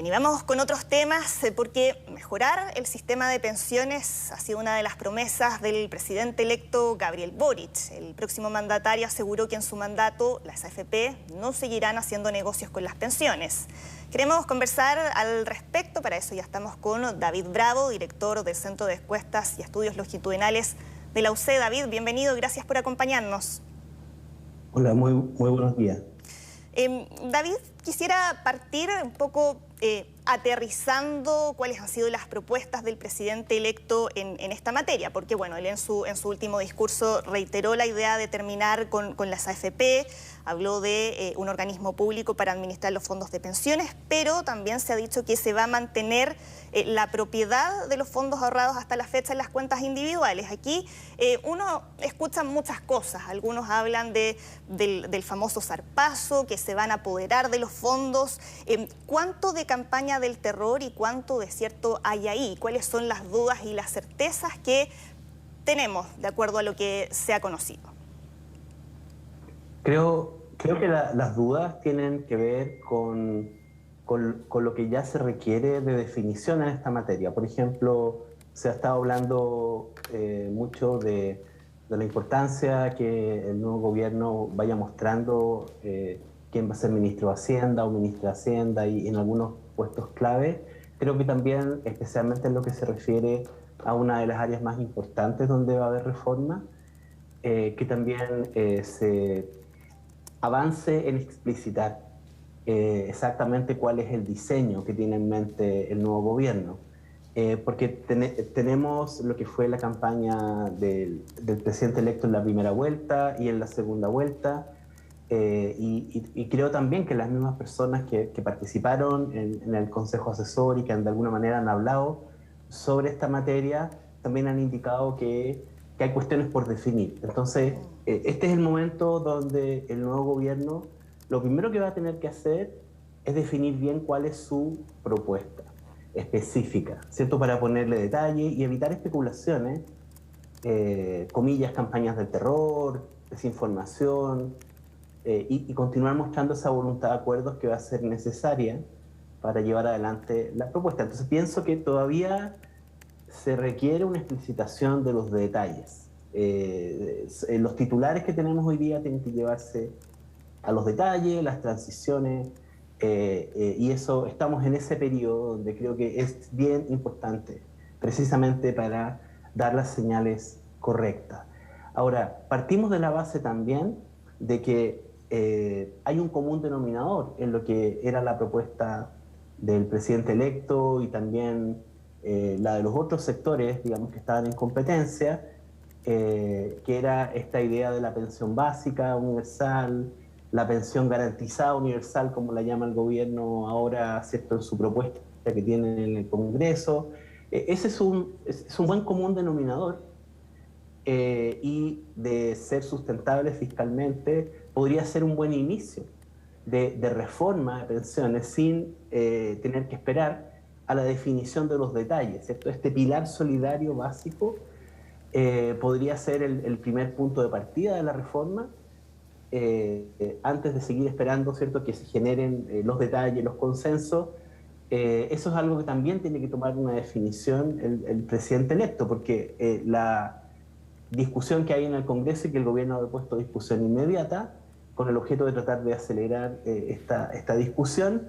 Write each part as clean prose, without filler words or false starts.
Bien, y vamos con otros temas, porque mejorar el sistema de pensiones ha sido una de las promesas del presidente electo Gabriel Boric. El próximo mandatario aseguró que en su mandato las AFP no seguirán haciendo negocios con las pensiones. Queremos conversar al respecto, para eso ya estamos con David Bravo, director del Centro de Encuestas y Estudios Longitudinales de la UC. David, bienvenido y gracias por acompañarnos. Hola, muy buenos días. David, quisiera partir un poco aterrizando cuáles han sido las propuestas del presidente electo en esta materia, porque bueno, él en su último discurso reiteró la idea de terminar con las AFP, habló de un organismo público para administrar los fondos de pensiones, pero también se ha dicho que se va a mantener la propiedad de los fondos ahorrados hasta la fecha en las cuentas individuales. Aquí uno escucha muchas cosas, algunos hablan del famoso zarpazo, que se van a apoderar de los fondos. ¿Cuánto de campaña del terror y cuánto de cierto hay ahí? ¿Cuáles son las dudas y las certezas que tenemos de acuerdo a lo que se ha conocido? Creo que las dudas tienen que ver con lo que ya se requiere de definición en esta materia. Por ejemplo, se ha estado hablando mucho de la importancia que el nuevo gobierno vaya mostrando quién va a ser ministro de Hacienda o ministra de Hacienda y en algunos puestos clave. Creo que también, especialmente en lo que se refiere a una de las áreas más importantes donde va a haber reforma, que también se avance en explicitar exactamente cuál es el diseño que tiene en mente el nuevo gobierno. Porque tenemos lo que fue la campaña del presidente electo en la primera vuelta y en la segunda vuelta, y creo también que las mismas personas que participaron en el Consejo Asesor y que de alguna manera han hablado sobre esta materia, también han indicado que hay cuestiones por definir. Entonces, este es el momento donde el nuevo gobierno lo primero que va a tener que hacer es definir bien cuál es su propuesta específica, ¿cierto? Para ponerle detalle y evitar especulaciones, comillas, campañas del terror, desinformación, y continuar mostrando esa voluntad de acuerdos que va a ser necesaria para llevar adelante la propuesta. Entonces pienso que todavía se requiere una explicitación de los detalles. Los titulares que tenemos hoy día tienen que llevarse a los detalles, las transiciones, y eso, estamos en ese periodo donde creo que es bien importante, precisamente para dar las señales correctas. Ahora, partimos de la base también de que hay un común denominador en lo que era la propuesta del presidente electo y también la de los otros sectores, digamos, que estaban en competencia, que era esta idea de la pensión básica universal, la pensión garantizada universal, como la llama el gobierno ahora, ¿cierto?, en su propuesta que tiene en el Congreso. Ese es un buen común denominador, y de ser sustentable fiscalmente podría ser un buen inicio de reforma de pensiones sin tener que esperar a la definición de los detalles, ¿cierto? Este pilar solidario básico podría ser el primer punto de partida de la reforma, antes de seguir esperando, ¿cierto?, que se generen los detalles, los consensos. Eso es algo que también tiene que tomar una definición el presidente electo, porque la discusión que hay en el Congreso y que el gobierno ha puesto a discusión inmediata, con el objeto de tratar de acelerar esta discusión,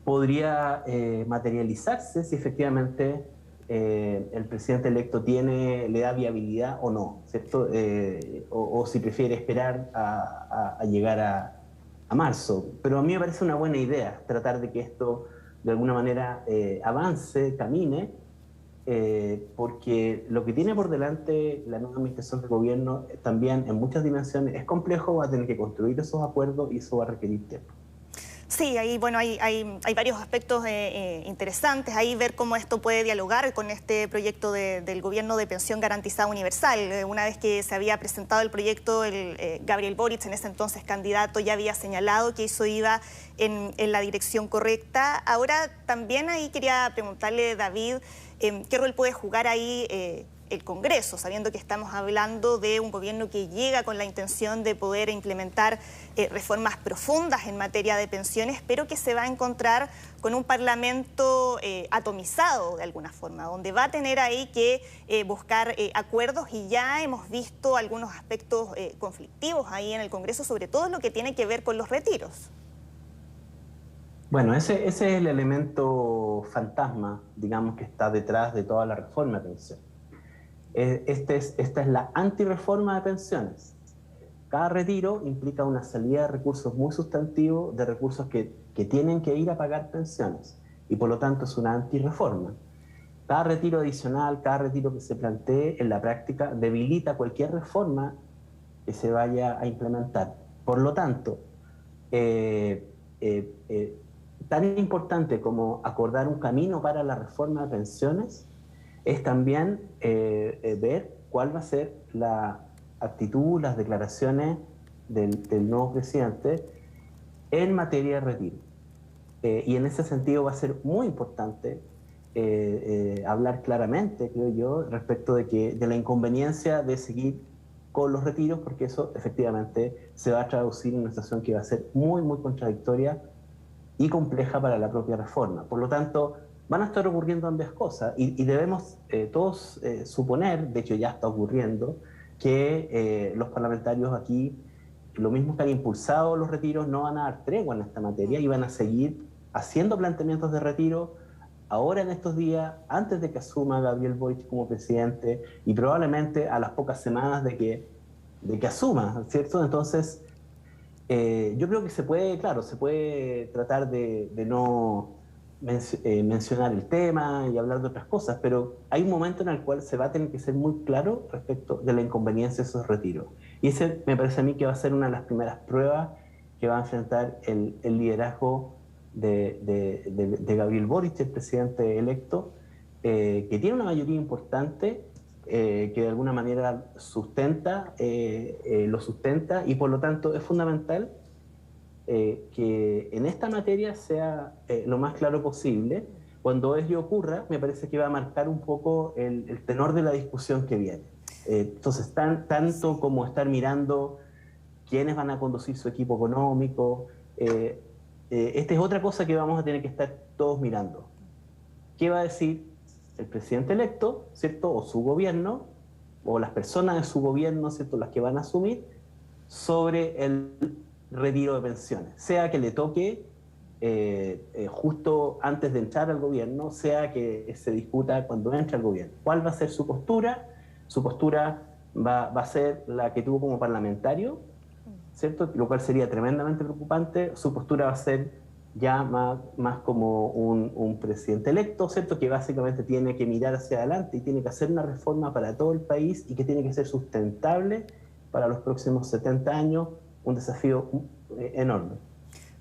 podría materializarse si efectivamente el presidente electo le da viabilidad o no, ¿cierto? O si prefiere esperar a llegar a marzo. Pero a mí me parece una buena idea tratar de que esto de alguna manera avance, camine, porque lo que tiene por delante la nueva administración de gobierno también en muchas dimensiones es complejo, va a tener que construir esos acuerdos y eso va a requerir tiempo. Sí, ahí bueno, hay varios aspectos interesantes, ahí ver cómo esto puede dialogar con este proyecto del gobierno de pensión garantizada universal. Una vez que se había presentado el proyecto, Gabriel Boric, en ese entonces candidato, ya había señalado que eso iba en la dirección correcta. Ahora también ahí quería preguntarle, David, ¿qué rol puede jugar ahí el Congreso, sabiendo que estamos hablando de un gobierno que llega con la intención de poder implementar reformas profundas en materia de pensiones, pero que se va a encontrar con un Parlamento atomizado de alguna forma, donde va a tener ahí que buscar acuerdos, y ya hemos visto algunos aspectos conflictivos ahí en el Congreso, sobre todo lo que tiene que ver con los retiros. Bueno, ese es el elemento fantasma, digamos, que está detrás de toda la reforma de pensiones. Esta es la antirreforma de pensiones. Cada retiro implica una salida de recursos muy sustantivos, de recursos que tienen que ir a pagar pensiones, y por lo tanto es una antirreforma. Cada retiro adicional, cada retiro que se plantee en la práctica debilita cualquier reforma que se vaya a implementar. Por lo tanto, tan importante como acordar un camino para la reforma de pensiones es también ver cuál va a ser la actitud, las declaraciones del nuevo presidente en materia de retiro. Y en ese sentido va a ser muy importante hablar claramente, creo yo, respecto de la inconveniencia de seguir con los retiros, porque eso efectivamente se va a traducir en una situación que va a ser muy, muy contradictoria y compleja para la propia reforma. Por lo tanto, van a estar ocurriendo ambas cosas, y debemos todos suponer, de hecho ya está ocurriendo, que los parlamentarios aquí, lo mismo que han impulsado los retiros, no van a dar tregua en esta materia y van a seguir haciendo planteamientos de retiro ahora en estos días, antes de que asuma Gabriel Boric como presidente, y probablemente a las pocas semanas de que asuma, ¿cierto? Entonces, yo creo que se puede, claro, se puede tratar de no mencionar el tema y hablar de otras cosas, pero hay un momento en el cual se va a tener que ser muy claro respecto de la inconveniencia de esos retiros. Y ese me parece a mí que va a ser una de las primeras pruebas que va a enfrentar el liderazgo de Gabriel Boric, el presidente electo, que tiene una mayoría importante, que de alguna manera lo sustenta, y por lo tanto es fundamental que en esta materia sea lo más claro posible. Cuando ello ocurra, me parece que va a marcar un poco el tenor de la discusión que viene. Entonces, tanto como estar mirando quiénes van a conducir su equipo económico, esta es otra cosa que vamos a tener que estar todos mirando. ¿Qué va a decir el presidente electo, ¿cierto?, o su gobierno, o las personas de su gobierno, ¿cierto?, las que van a asumir, sobre el retiro de pensiones? Sea que le toque justo antes de entrar al gobierno, sea que se discuta cuando entre al gobierno. ¿Cuál va a ser su postura? Su postura va a ser la que tuvo como parlamentario, ¿cierto?, lo cual sería tremendamente preocupante. Su postura va a ser ya más como un presidente electo, ¿cierto?, que básicamente tiene que mirar hacia adelante y tiene que hacer una reforma para todo el país y que tiene que ser sustentable para los próximos 70 años, un desafío enorme.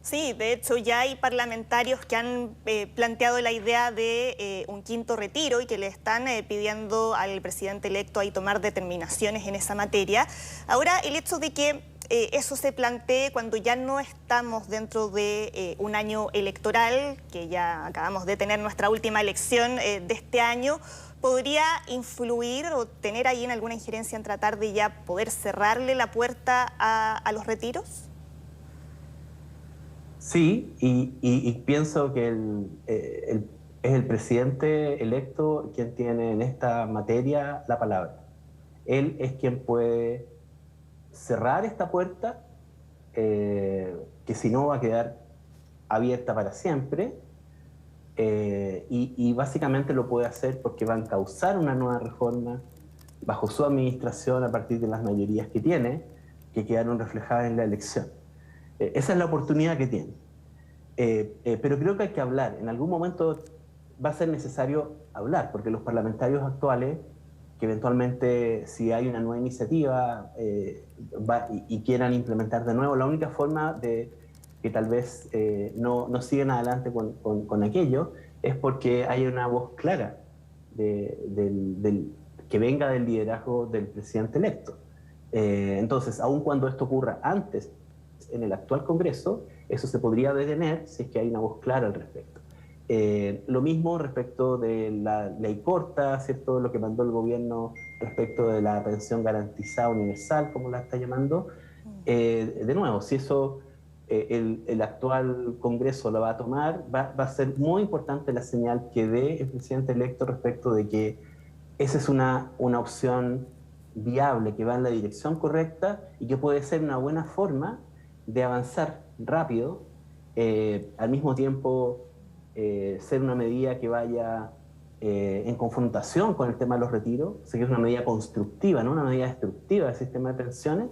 Sí, de hecho ya hay parlamentarios que han planteado la idea de un quinto retiro y que le están pidiendo al presidente electo ahí tomar determinaciones en esa materia. Ahora, el hecho de que eso se plantee cuando ya no estamos dentro de un año electoral, que ya acabamos de tener nuestra última elección de este año, ¿podría influir o tener ahí en alguna injerencia en tratar de ya poder cerrarle la puerta a los retiros? Sí, y pienso que es el presidente electo quien tiene en esta materia la palabra. Él es quien puede cerrar esta puerta, que si no va a quedar abierta para siempre, y básicamente lo puede hacer porque va a encauzar una nueva reforma bajo su administración a partir de las mayorías que tiene, que quedaron reflejadas en la elección. Esa es la oportunidad que tiene. Pero creo que hay que hablar. En algún momento va a ser necesario hablar, porque los parlamentarios actuales, que eventualmente, si hay una nueva iniciativa y quieran implementar de nuevo, la única forma de que tal vez no sigan adelante con aquello es porque hay una voz clara que venga del liderazgo del presidente electo. Entonces, aun cuando esto ocurra antes en el actual Congreso, eso se podría detener si es que hay una voz clara al respecto. Lo mismo respecto de la ley corta, ¿cierto? Lo que mandó el gobierno respecto de la pensión garantizada universal, como la está llamando. De nuevo, si eso el actual Congreso lo va a tomar, va a ser muy importante la señal que dé el presidente electo respecto de que esa es una opción viable, que va en la dirección correcta y que puede ser una buena forma de avanzar rápido, al mismo tiempo ser una medida que vaya en confrontación con el tema de los retiros, o sea, que es una medida constructiva, no una medida destructiva del sistema de pensiones,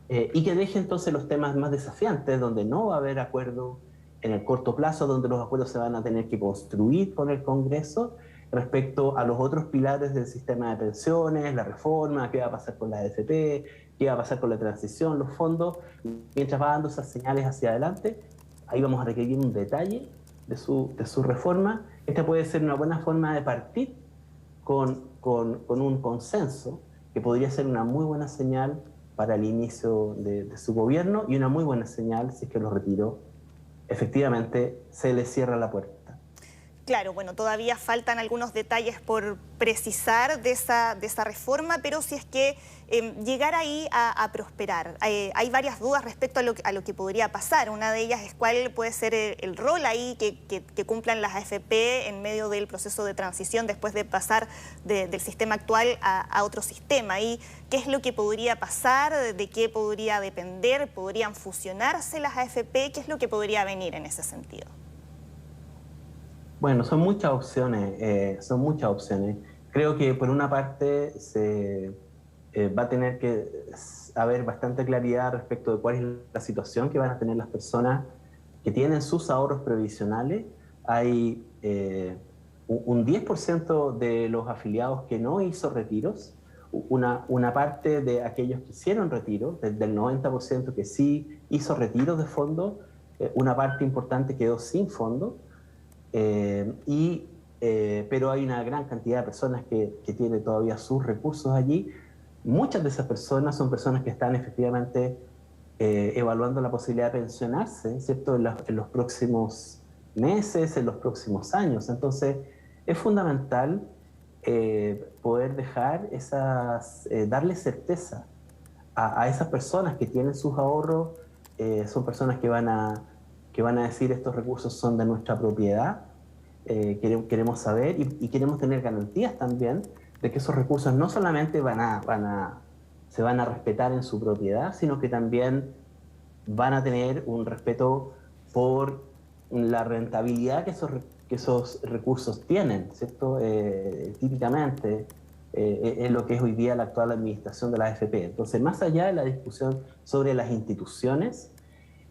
y que deje entonces los temas más desafiantes, donde no va a haber acuerdo en el corto plazo, donde los acuerdos se van a tener que construir con el Congreso respecto a los otros pilares del sistema de pensiones, la reforma, qué va a pasar con la AFP, qué va a pasar con la transición, los fondos. Mientras va dando esas señales hacia adelante, ahí vamos a requerir un detalle de su reforma. Esta puede ser una buena forma de partir con un consenso, que podría ser una muy buena señal para el inicio de su gobierno y una muy buena señal si es que los retiró. Efectivamente, se les cierra la puerta. Claro, bueno, todavía faltan algunos detalles por precisar de esa reforma, pero si es que llegara ahí a prosperar, hay varias dudas respecto a lo que podría pasar. Una de ellas es cuál puede ser el rol ahí que cumplan las AFP en medio del proceso de transición después de pasar del sistema actual a otro sistema. Y qué es lo que podría pasar, de qué podría depender, podrían fusionarse las AFP, qué es lo que podría venir en ese sentido. Bueno, son muchas opciones, Creo que por una parte se va a tener que haber bastante claridad respecto de cuál es la situación que van a tener las personas que tienen sus ahorros previsionales. Hay un 10% de los afiliados que no hizo retiros, una parte de aquellos que hicieron retiro, del 90% que sí hizo retiros de fondo, una parte importante quedó sin fondo. Pero hay una gran cantidad de personas que tienen todavía sus recursos allí. Muchas de esas personas son personas que están efectivamente evaluando la posibilidad de pensionarse, ¿cierto? En los próximos meses, en los próximos años. Entonces, es fundamental poder dejar darle certeza a esas personas que tienen sus ahorros. Son personas que van a decir estos recursos son de nuestra propiedad. Queremos saber y queremos tener garantías también de que esos recursos no solamente se van a respetar en su propiedad, sino que también van a tener un respeto por la rentabilidad que esos recursos tienen, ¿cierto? Típicamente es lo que es hoy día la actual administración de la AFP. Entonces, más allá de la discusión sobre las instituciones,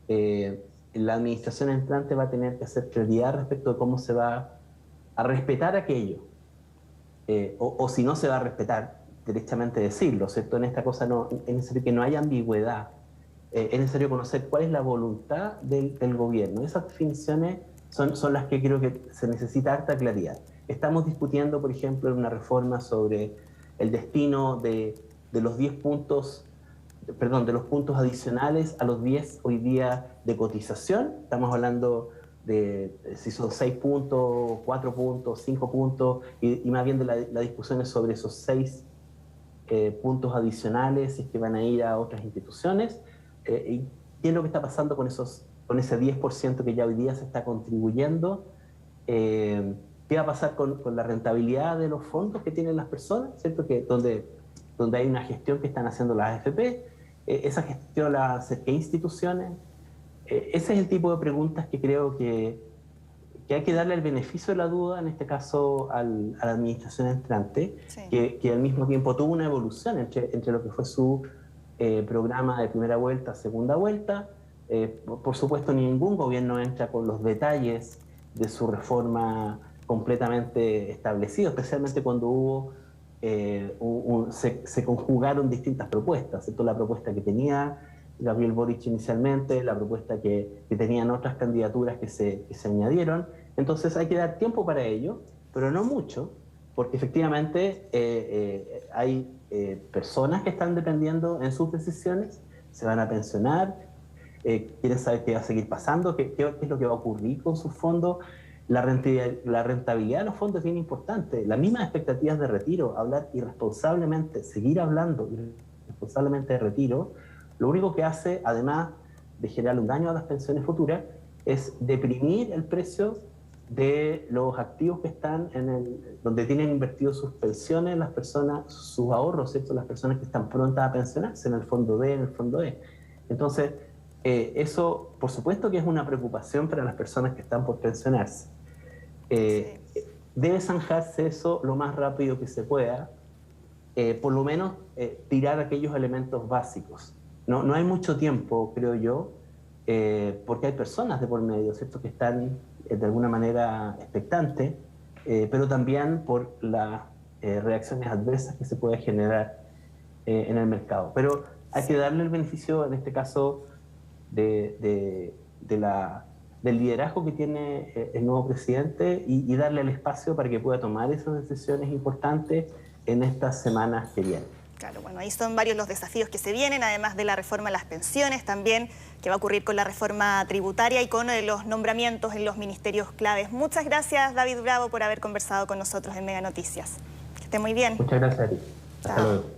la administración entrante va a tener que hacer prioridad respecto de cómo se va a respetar aquello, o si no se va a respetar, directamente decirlo, ¿cierto? En esta cosa es necesario que no haya ambigüedad, es necesario conocer cuál es la voluntad del gobierno. Esas definiciones son las que creo que se necesita harta claridad. Estamos discutiendo, por ejemplo, en una reforma sobre el destino de los 10 puntos, de los puntos adicionales a los 10 hoy día de cotización. Estamos hablando de si son 6 puntos, 4 puntos, 5 puntos, y más bien de la discusión es sobre esos 6 puntos adicionales, si es que van a ir a otras instituciones, y qué es lo que está pasando con ese 10% que ya hoy día se está contribuyendo, qué va a pasar con la rentabilidad de los fondos que tienen las personas, ¿cierto? Donde hay una gestión que están haciendo las AFP, esa gestión la hace qué instituciones. Ese es el tipo de preguntas que creo que hay que darle el beneficio de la duda, en este caso a la administración entrante, sí, que al mismo tiempo tuvo una evolución entre lo que fue su programa de primera vuelta, segunda vuelta. Por supuesto, ningún gobierno entra con los detalles de su reforma completamente establecidos, especialmente cuando hubo se conjugaron distintas propuestas, ¿cierto? La propuesta que tenía Gabriel Boric inicialmente, la propuesta que tenían otras candidaturas que se añadieron. Entonces hay que dar tiempo para ello, pero no mucho, porque efectivamente hay personas que están dependiendo en sus decisiones, se van a pensionar, quieren saber qué va a seguir pasando, qué es lo que va a ocurrir con sus fondos. La rentabilidad de los fondos es bien importante. Las mismas expectativas de retiro, hablar irresponsablemente, seguir hablando irresponsablemente de retiro, lo único que hace, además de generar un daño a las pensiones futuras, es deprimir el precio de los activos que están donde tienen invertidos sus pensiones las personas, sus ahorros, ¿cierto? Las personas que están prontas a pensionarse en el fondo B, en el fondo E. Entonces, eso, por supuesto que es una preocupación para las personas que están por pensionarse. Debe zanjarse eso lo más rápido que se pueda, por lo menos tirar aquellos elementos básicos. No hay mucho tiempo, creo yo, porque hay personas de por medio, ¿cierto?, que están de alguna manera expectantes, pero también por las reacciones adversas que se puede generar en el mercado. Pero hay que darle el beneficio, en este caso, del liderazgo que tiene el nuevo presidente y darle el espacio para que pueda tomar esas decisiones importantes en estas semanas que vienen. Claro, bueno, ahí son varios los desafíos que se vienen, además de la reforma a las pensiones, también que va a ocurrir con la reforma tributaria y con los nombramientos en los ministerios claves. Muchas gracias, David Bravo, por haber conversado con nosotros en Mega Noticias. Que esté muy bien. Muchas gracias a ti. Hasta luego.